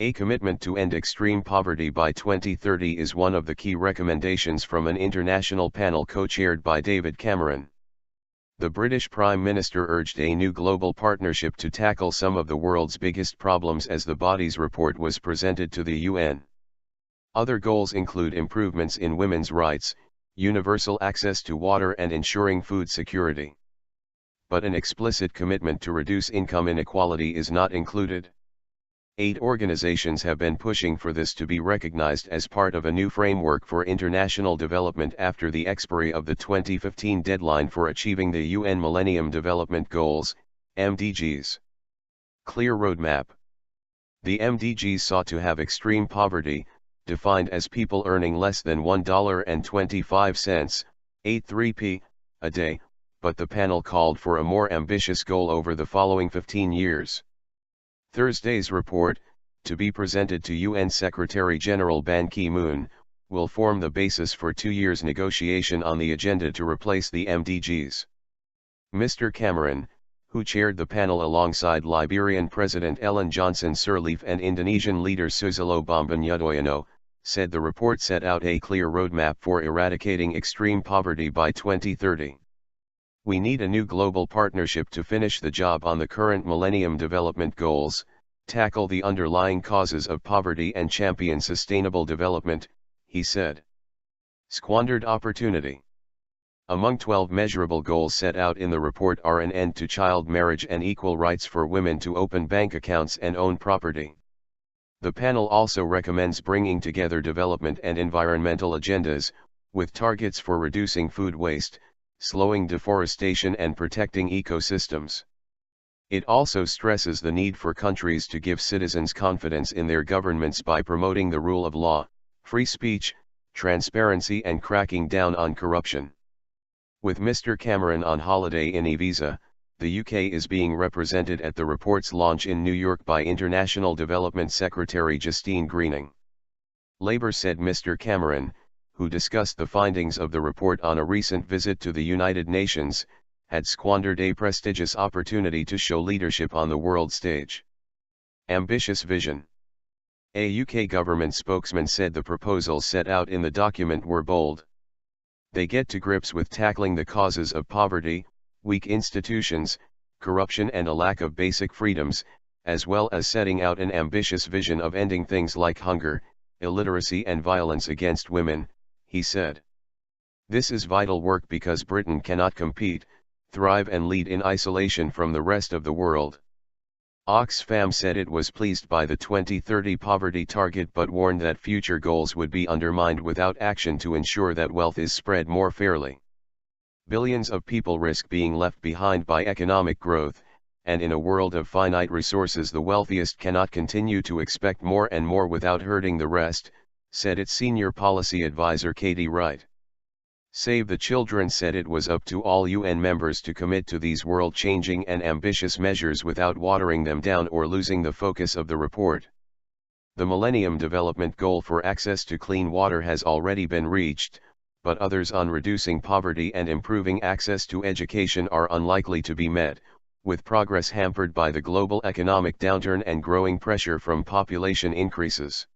A commitment to end extreme poverty by 2030 is one of the key recommendations from an international panel co-chaired by David Cameron. The British Prime Minister urged a new global partnership to tackle some of the world's biggest problems as the body's report was presented to the UN. Other goals include improvements in women's rights, universal access to water and ensuring food security. But an explicit commitment to reduce income inequality is not included. 8 organizations have been pushing for this to be recognized as part of a new framework for international development after the expiry of the 2015 deadline for achieving the UN Millennium Development Goals, MDGs. Clear roadmap. The MDGs sought to have extreme poverty, defined as people earning less than $1.25, 83p, a day, but the panel called for a more ambitious goal over the following 15 years. Thursday's report, to be presented to UN Secretary-General Ban Ki-moon, will form the basis for 2 years' negotiation on the agenda to replace the MDGs. Mr. Cameron, who chaired the panel alongside Liberian President Ellen Johnson Sirleaf and Indonesian leader Susilo Bambang Yudhoyono, said the report set out a clear roadmap for eradicating extreme poverty by 2030. We need a new global partnership to finish the job on the current Millennium Development Goals, tackle the underlying causes of poverty and champion sustainable development, he said. Squandered opportunity. Among 12 measurable goals set out in the report are an end to child marriage and equal rights for women to open bank accounts and own property. The panel also recommends bringing together development and environmental agendas, with targets for reducing food waste, slowing deforestation and protecting ecosystems. It also stresses the need for countries to give citizens confidence in their governments by promoting the rule of law, free speech, transparency and cracking down on corruption. With Mr. Cameron on holiday in Ibiza, the UK is being represented at the report's launch in New York by International Development Secretary Justine Greening. Labour said Mr. Cameron, who discussed the findings of the report on a recent visit to the United Nations, had squandered a prestigious opportunity to show leadership on the world stage. Ambitious vision. A UK government spokesman said the proposals set out in the document were bold. They get to grips with tackling the causes of poverty, weak institutions, corruption and a lack of basic freedoms, as well as setting out an ambitious vision of ending things like hunger, illiteracy and violence against women, he said. This is vital work because Britain cannot compete, thrive and lead in isolation from the rest of the world. Oxfam said it was pleased by the 2030 poverty target but warned that future goals would be undermined without action to ensure that wealth is spread more fairly. Billions of people risk being left behind by economic growth, and in a world of finite resources the wealthiest cannot continue to expect more and more without hurting the rest, said its senior policy advisor Katie Wright. Save the Children said it was up to all UN members to commit to these world-changing and ambitious measures without watering them down or losing the focus of the report. The Millennium Development Goal for access to clean water has already been reached, but others on reducing poverty and improving access to education are unlikely to be met, with progress hampered by the global economic downturn and growing pressure from population increases.